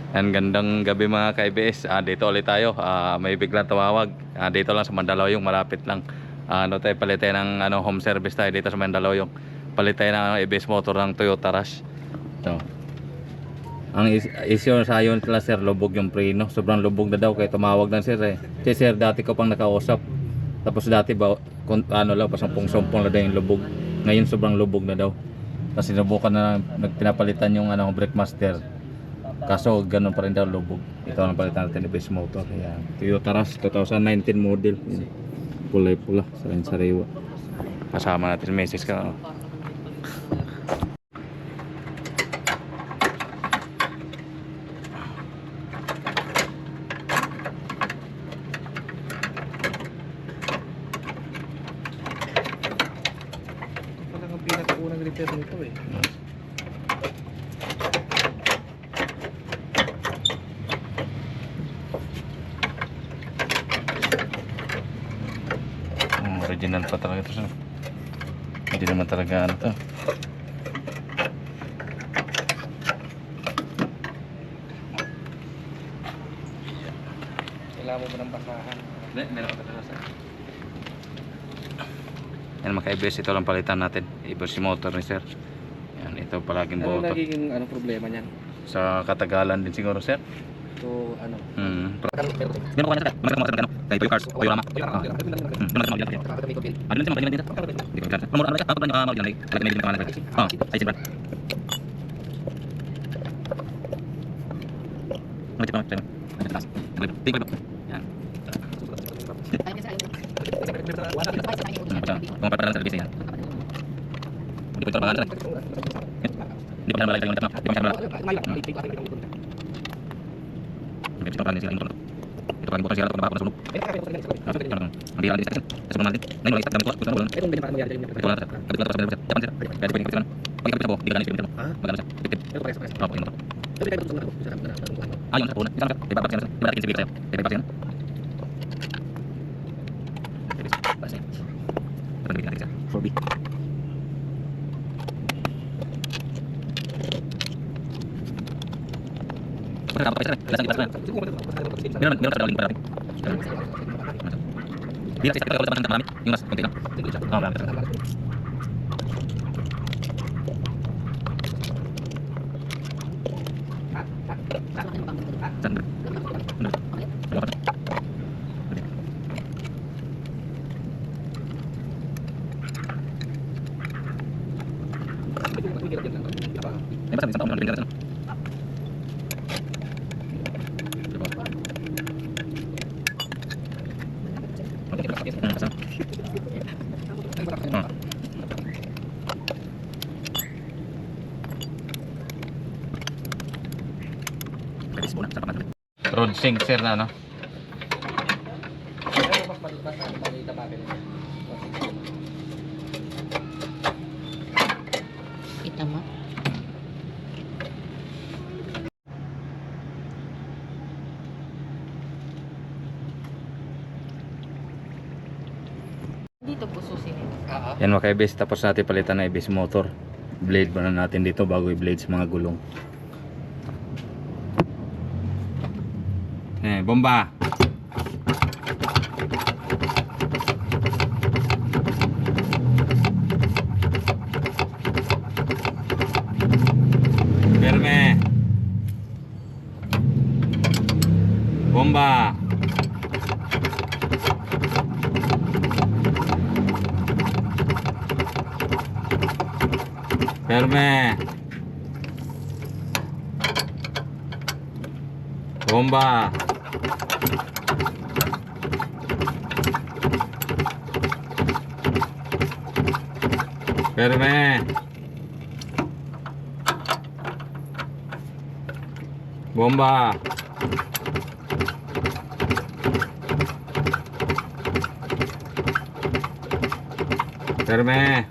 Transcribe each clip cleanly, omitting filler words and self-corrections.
Yan, gandang gabi mga ka-IBS. Dito ulit tayo. May biglang tumawag. Dito lang sa Mandaluyong, malapit lang. Ano tayo, palit tayo ng home service tayo dito sa Mandaluyong. Palit tayo ng IBS motor ng Toyota Rush. So, ang issue sa yun sila sir, lubog yung preno. Sobrang lubog na daw kaya tumawag ng sir eh. Kasi sir, dati ko pang nakausap. Tapos dati ba, pasampung-sumpong na daw yung lubog. Ngayon sobrang lubog na daw. Kasi sinubukan na nagpinapalitan yung brake master. Kaso ganun pa rin daw lubog. Ito ang palitan natin ng base motor. Ayan. Toyota Rush 2019 model. Kulay pula sa sariwa. Kasama natin message ka. Parang ang pinakaunang repair nito eh. Original pa talaga ito. Hindi naman talaga ano to. Kailangan mo ba ng basahan? Meron pa talaga. Yan mga ka-IBS, ito lang palitan natin. Ibos si motor ni sir. Yan, ito palaging Ano boto. nagiging problema niyan? Sa katagalan din siguro sir. So ano? Ganun ko kanina sir. Magkano kay Toyo Cars, Toyo Rama. Ano naman din dito? Hindi ko kailan. Ano mo talaga? Ako pa niya maulit lang. Talaga may pangalan. Ay si Brad. Ano dito? Tingko ba? Yan. Kung papadala sa service yan. Hindi ko ito pangalan. Hindi ko na malagay yung tema. Hindi ko na malagay. Ito pagkain sila yung ito pagkain bukas sila pag nakapon na sunog. Hindi lang din sa sunog natin. Ngayon wala gamit ko. Gusto na bulan. Ito na mangyari dyan. Ito na sa kapit ko sa pagkain. Japan sila. Kaya di pwedeng kapit ko. Pag kapit ako, di ka na magana siya. Ito pares. Opo, yun. Ayun sa puna. Isa lang. Ibabak siya. Ibabak siya sa'yo. Ibabak siya. For B. Meron ka daw link para natin. Di na kasi kapag marami, yung mas konti lang. Marami. Road sync sir na no? Kita mo? Dito po susunod. Yan mga ka-IBS, tapos natin palitan na IBS motor. Blade ba na natin dito bago i-blade sa mga gulong. Bomba. Firme. Bomba. Firme. Bomba. Firme. Bomba. Firme.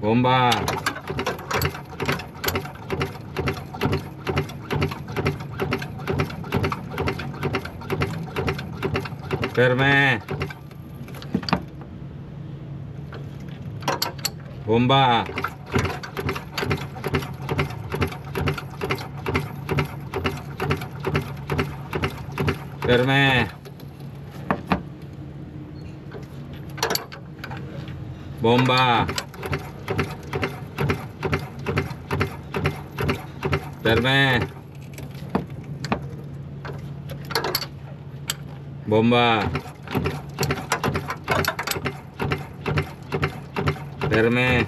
Bomba. Firme. Bomba. Perme. Bomba. Perme. Bomba. Perme.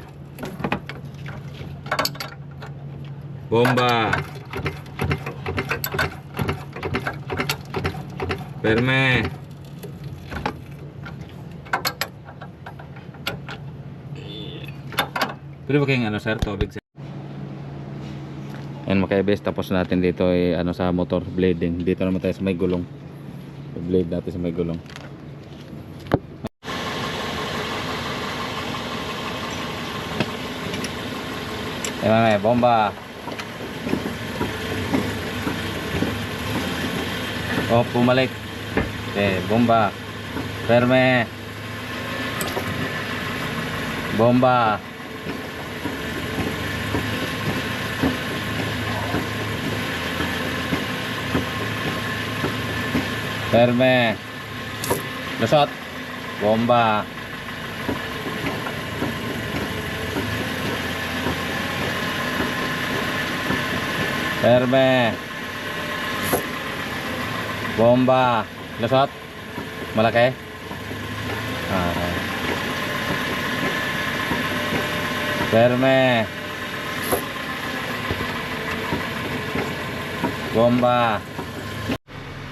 Bomba. Perme. Pwede ba kayong ano sir, tubig sir? Ayan mga ka-EBS, tapos natin dito ay ano sa motor blading. Dito naman tayo sa may gulong. Blade natin sa may gulong. Ayan bomba. Oh, pumalik. Okay, bomba. Perme. Bomba. Perme. Lusot. Bomba. Perme. Bomba. Lusot. Malaki. Okay. Perme. Bomba.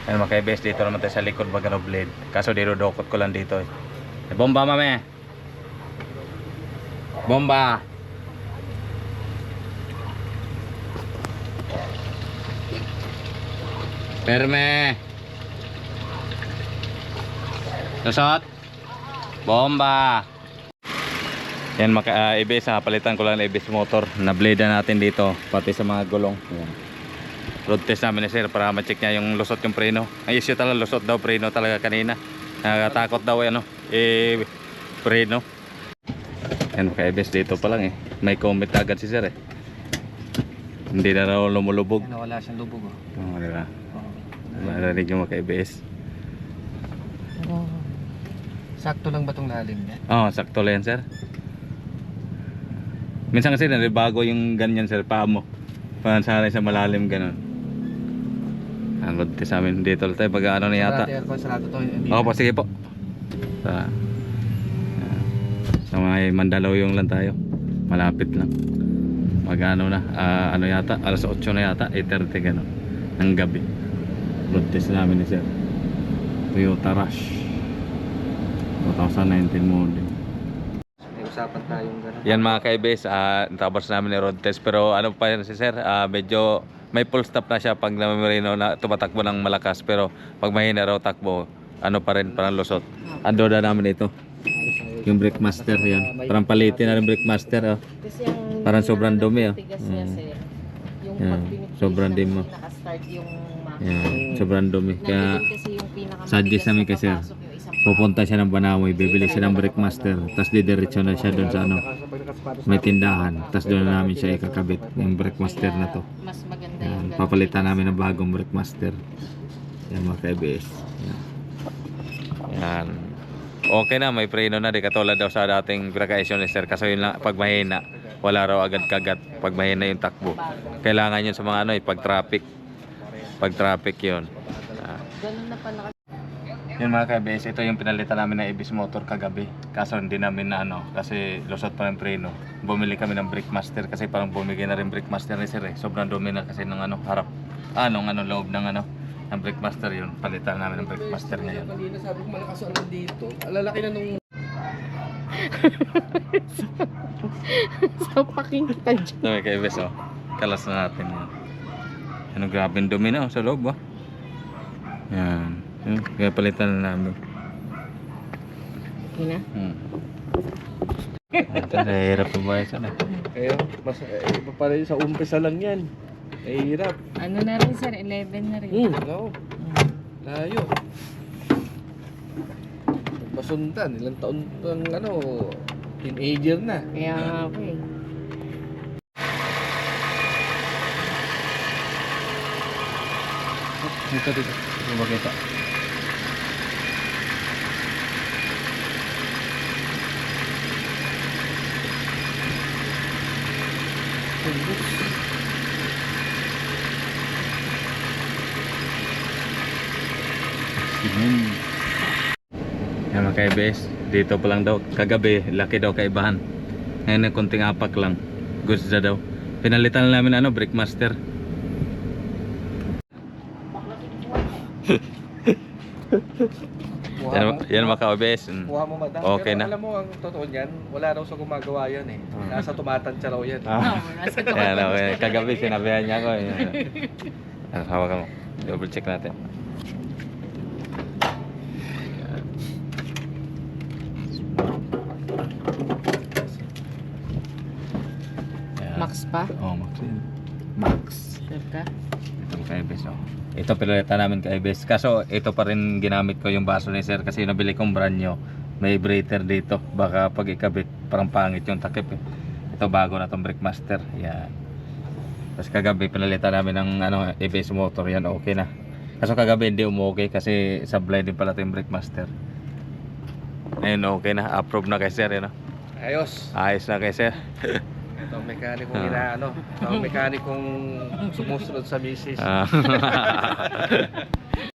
Ayan mga ka-EBS, dito naman tayo sa likod baga ng blade. Kaso dinudukot ko lang dito eh. Bomba mame. Bomba. Perme. Lusot. Bomba. Yan mga EBS, palitan ko lang ng EBS motor. Na-blade na natin dito, pati sa mga gulong. Yan. Road test namin ni sir para ma-check niya yung lusot yung preno. Ay issue talaga, lusot daw preno talaga kanina. Nakatakot daw ano, preno. Yan mga EBS, dito pa lang eh. May comment agad si sir eh. Hindi na raw lumulubog. Ano, wala siyang lubog oh. Oo, diba? Marinig yung mga EBS. Pero, sakto lang ba itong lalim niya? Oo, sakto lang yan sir. Minsan kasi naribago yung ganyan sir, paa mo. Pansanay sa malalim ganun. Ang road test namin dito tayo pag ano na yata. Sarado to. Oo po, sige po. Sa may Mandaluyong lang tayo. Malapit lang. Mag ano na, ano yata, alas 8 na yata, 8:30 gano'n. Ng gabi. Road test namin ni sir. Toyota Rush 2019 model. May usapan tayong gano'n. Yan mga ka-EBS, tapos namin ni road test. Pero ano pa yan si sir, medyo may full stop na siya pag namamarino na tumatakbo ng malakas. Pero pag mahina raw takbo, ano pa rin, parang lusot. Ando na namin ito. Yung brake master yan. Parang palitin na rin brake master. Oh. Kasi yung Parang sobrang dumi, oh. tigas niya, sir. Yung Yan, pag pinupush sobrang na dim, oh. naka-start yung Yan, sobrang dumi. Kaya Nandun kasi yung pinakamatigas suggest namin na kasi papasok yung isang pupunta siya ng Banamoy, bibili siya ng brake master, tapos didiretso na siya doon sa ano, may tindahan, tapos doon na namin siya ikakabit yung brake master na to. mas maganda Yan, yung ganun. papalitan namin ng bagong brake master. Yan mga ka-EBS. Yan. Yan. Okay na, may preno na, di katulad daw sa dating pinaka-issue ni sir. Kaso yun lang, pag mahina, wala raw agad kagat. Pag mahina yung takbo. Kailangan yun sa mga ano, pag traffic. Pag traffic yun. Ganun na pala. Yun mga ka-EBS, ito yung pinalitan namin ng EBS motor kagabi. Kaso hindi namin na ano, kasi lusot pa ng preno. Bumili kami ng brake master kasi parang bumigay na rin brake master ni sir eh. Sobrang dumi na kasi ng ano, harap. Nung ano, loob ng ano, ng brake master yun. Palitan namin ng brake master ngayon. Kanina sabi ko malakas ang dito. Alalaki na nung So, paking kita dyan. Ito mga ka-EBS, oh. Kalas na natin yan. Ano, grabe dumi na oh, sa loob, oh. Yan. Kaya palitan na namin. Okay na? Ito, nahihirap pa ba sana? kaya mas iba pala yun, sa umpisa lang yan. Eh hirap. Ano na rin, sir? 11 na rin. No. Layo. Pasundan, ilang taon pang ano, teenager na. Kaya nga ako eh. Dito. Hindi ba kita? Yan mga ka-ABS, dito pa lang daw, kagabi, laki daw kaibahan. Ngayon na konting apak lang, goods na daw. Pinalitan na namin ano, Brickmaster. Yan mga ka-ABS. Kuha mo madam. Okay Pero na. alam mo, ang totoo niyan, wala raw sa gumagawa yan eh. Nasa tumatansya raw yan. Nasa Yan, okay. Kagabi sinabihan niya ako. Yan, hawakan mo. Double check natin. Yan. Max pa? Oh, Max. Max. Sure ka? Ito kay Bes, oh. Ito pinalitan namin kay Bes. Kaso ito pa rin ginamit ko yung baso ni Sir kasi nabili kong brand new. May vibrator dito. Baka pag ikabit parang pangit yung takip eh. Ito bago na tong Brickmaster. Yan. Tapos kagabi pinalitan namin ng ano, ABS motor. Yan okay na. Kaso kagabi hindi okay kasi sablay din pala ito yung Brickmaster. Ayun okay na. Approve na kay Sir. Yun, oh. Ayos. Ayos na kay Sir. Ito ang mekanikong inaano. Ito ang mekanikong sumusunod sa misis. Ah.